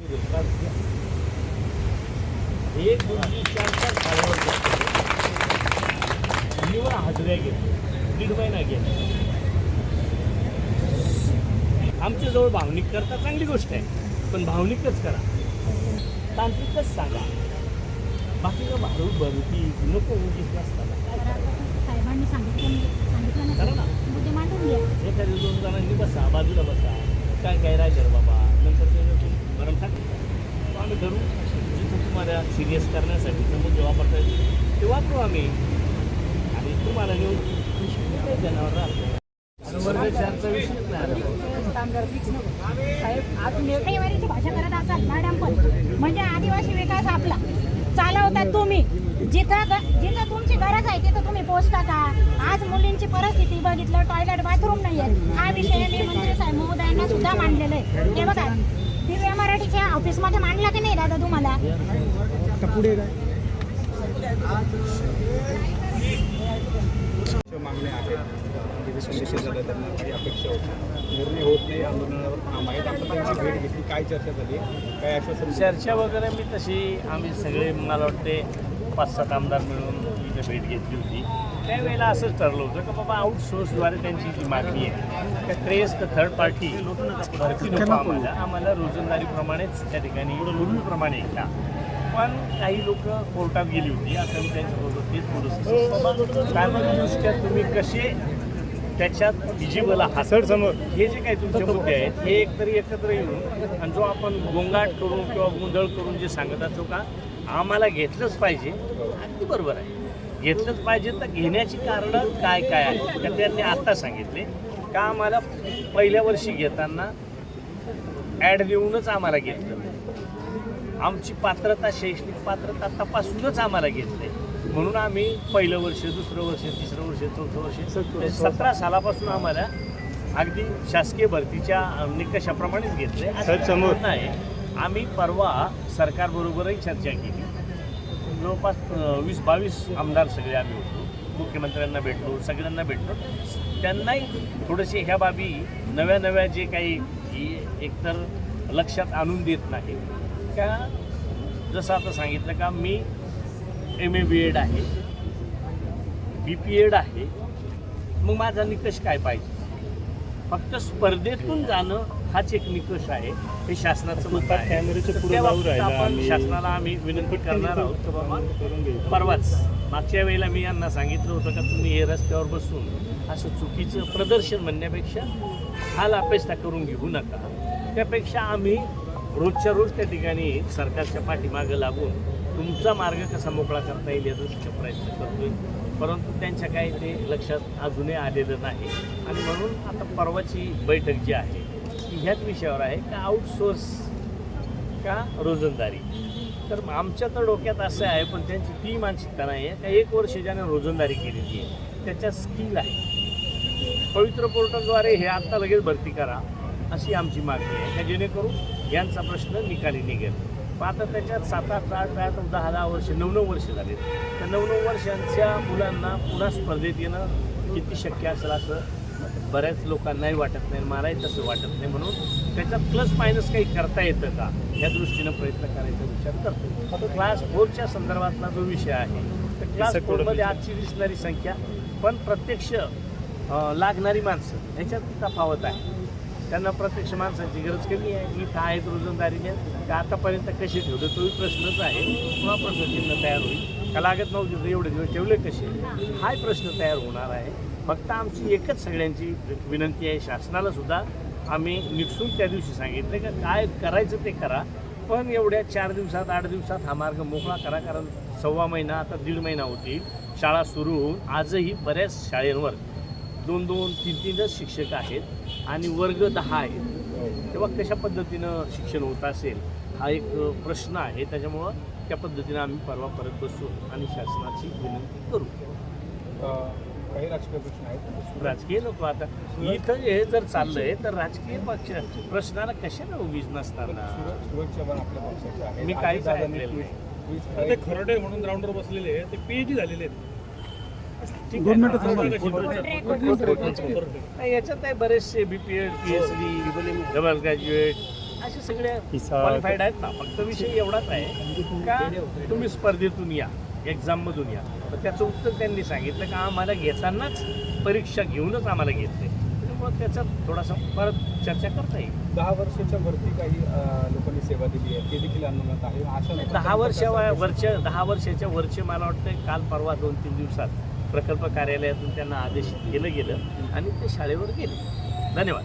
एक मुलगी 4-4 शाळेवर जाते, निवड हाजऱ्या घेते, 1.5 महिना गेला. आमच्याजवळ भावनिक करता चांगली गोष्ट आहे, पण भावनिकच करा, तांत्रिकच सांगा. बाकी का भरती नको उगीच नसताना साहेबांनी सांगितलं करा ना. मुद्दे मांडून घ्या. एखाद्या 2 जणांनी बसा, बाजूला बसा, काय राहायचं बाबा, नंतर त्याच्यातून बरं सांग आम्ही करू. जिथं तुम्हाला सिरियस करण्यासाठी मुद्दे वापरता येईल ते वापरू आम्ही, आणि तुम्हाला नेऊन काही जनावर राहतो. वर्गाचा विषयच नाही. साहेब आज नेटवारीची भाषा करत असाल मॅडम, पण म्हणजे आदिवासी विकास आपला चालवतात तुम्ही. जिथं तुमची गरज आहे तिथं तुम्ही पोहोचता का? आज मुलींची परिस्थिती बघितलं, टॉयलेट बाथरूम नाही आहे. हा विषय मी मंत्री साहेब महोदयांना सुद्धा मांडलेला आहे. हे बघा, दिव्या मराठीच्या ऑफिसमध्ये मांडला की नाही दादा तुम्हाला? पुढे काय मागण्या आहेत, तिथे संदेश झाला, त्यांना काही अपेक्षा होती, निर्णय होत नाही, आंदोलनावर ठाम आहेत. आता त्यांची भेट घेतली, काय चर्चा झाली, काय आश्वासन? चर्चा वगैरे मी तशी आम्ही सगळे मला वाटते 5-7 आमदार मिळून इथे भेट घेतली होती. त्यावेळेला असंच ठरलं होतं की बाबा आउटसोर्सद्वारे त्यांची जी मागणी आहे त्या ट्रेस द थर्ड पार्टी भरती नको, आम्हाला रोजंदारीप्रमाणेच त्या ठिकाणी पूर्वीप्रमाणे एकदा. पण काही लोक कोर्टात गेली होती. आता मी त्यांच्याबरोबर तेच बोलत कायदृष्ट्या तुम्ही कसे त्याच्यात इजिबल आहात, समोर हे जे काही तुमचे मुद्दे आहेत हे एकतरी एकत्र येऊन, आणि जो आपण गोंगाट करून किंवा गोंधळ करून जे सांगत असतो का आम्हाला घेतलंच पाहिजे, अगदी बरोबर आहे, घेतलंच पाहिजे. तर घेण्याची कारणं काय काय आहेत तर त्यांनी आत्ता सांगितले का आम्हाला पहिल्या वर्षी घेताना ॲड देऊनच आम्हाला घेतलं, आमची पात्रता शैक्षणिक पात्रता तपासूनच आम्हाला घेतलं आहे. म्हणून आम्ही पहिलं वर्ष, दुसरं वर्ष, तिसरं वर्ष, चौथं वर्ष 17 सालापासून आम्हाला अगदी शासकीय भरतीच्या निकषाप्रमाणेच घेतलं आहे. समोर नाही, आम्ही परवा सरकारबरोबरही चर्चा केली. जवळपास 20-22 आमदार सगळे आम्ही होतो, मुख्यमंत्र्यांना भेटलो, सगळ्यांना भेटलो. त्यांनाही थोडेसे ह्या बाबी नव्या जे काही एकतर लक्षात आणून देत नाही का. जसं आता सांगितलं का मी MA BEd आहे, BPEd आहे, मग माझा निकष काय पाहिजे? फक्त स्पर्धेतून जाणं हाच एक निकष आहे. हे शासनाचं मत आहे. आपण शासनाला आम्ही विनंती करणार आहोत की बाबा परवाच मागच्या वेळेला मी यांना सांगितलं होतं का तुम्ही हे रस्त्यावर बसून असं चुकीचं प्रदर्शन म्हणण्यापेक्षा हाल अपेक्षा करून घेऊ नका. त्यापेक्षा आम्ही रोजच्या रोज त्या ठिकाणी सरकारच्या पाठीमागं लागून तुमचा मार्ग कसा मोकळा करता येईल या दृष्टीचा प्रयत्न करतोय. परंतु त्यांच्या काही ते लक्षात अजूनही आलेलं नाही, आणि म्हणून आता परवाची बैठक जी आहे ती ह्याच विषयावर आहे का आउटसोर्स का रोजंदारी. तर आमच्या तर डोक्यात असं आहे, पण त्यांची ती मानसिकता नाही आहे का 1 वर्ष ज्याने रोजंदारी केलेली आहे त्याच्यात स्किल आहे, पवित्र पोर्टलद्वारे हे आत्ता लगेच भरती करा अशी आमची मागणी आहे का जेणेकरून यांचा प्रश्न निकाली निघेल. पण आता त्याच्यात 7-8, 8, 10 वर्ष, 9 वर्ष झाले. तर 9 वर्षांच्या मुलांना पुन्हा स्पर्धेत येणं किती शक्य असेल असं बऱ्याच लोकांनाही वाटत नाही, मलाही तसं वाटत नाही. म्हणून त्याच्यात प्लस मायनस काही करता येतं का या दृष्टीनं प्रयत्न करायचा विचार करतो. आता क्लास 4च्या संदर्भातला जो विषय आहे तर क्लास 4मध्ये आजची दिसणारी संख्या पण प्रत्यक्ष लागणारी माणसं ह्याच्यात तफावत आहे. त्यांना प्रत्यक्ष माणसाची गरज कमी आहे. इथं आहेत रोजंदारीने का आतापर्यंत कसे ठेवले तोही प्रश्नच आहे. पुन्हा प्रश्नचिन्ह तयार होईल का लागत नव्हते एवढे दिवस ठेवले कसे, हाही प्रश्न तयार होणार आहे. फक्त आमची एकच सगळ्यांची विनंती आहे, शासनाला सुद्धा आम्ही निपसून त्या दिवशी सांगितलं का काय करायचं ते करा, पण एवढ्या 4 दिवसात 8 दिवसात हा मार्ग मोकळा करा. कारण 1.25 महिना आता 1.5 महिना होतील शाळा सुरू होऊन. आजही बऱ्याच शाळेंवर 2-2, 3-3च शिक्षक आहेत आणि वर्ग 10 आहेत. तेव्हा कशा पद्धतीनं शिक्षण होत असेल हा एक प्रश्न आहे. त्याच्यामुळं त्या पद्धतीनं आम्ही परवा परत बसू आणि शासनाची विनंती करू. काही राजकीय प्रश्न आहेत, राजकीय नको. आता इथं हे जर चाललंय तर राजकीय पक्ष प्रश्नाला कशाला उभीच नसताना सुरज चव्हाण आपल्या पक्षाचे आहेत. मी काहीच ऐकलेलं नाही. ते खरडे म्हणून ग्राउंडवर बसलेले ते PhD झालेले आहेत. याच्यात आहे बरेचसे BPEd, PhD, डबल ग्रॅज्युएट असे सगळे क्वालिफाईड आहेत ना. फक्त विषय एवढाच आहे का तुम्ही स्पर्धेतून या, एक्झाममधून या. तर त्याचं उत्तर त्यांनी सांगितलं का आम्हाला घेतानाच परीक्षा घेऊनच आम्हाला घेतले. त्याच्यामुळं त्याच्यात थोडासा परत चर्चा करता येईल. 10 वर्षाच्या वरती काही लोकांनी सेवा दिली आहे ते देखील अनुमत आहे. अशा लोकांचा 10 वर्षाच्या वरचे मला वाटतं काल परवा 2-3 दिवसात प्रकल्प कार्यालयातून त्यांना आदेशित केलं गेलं आणि ते शाळेवर गेले. धन्यवाद.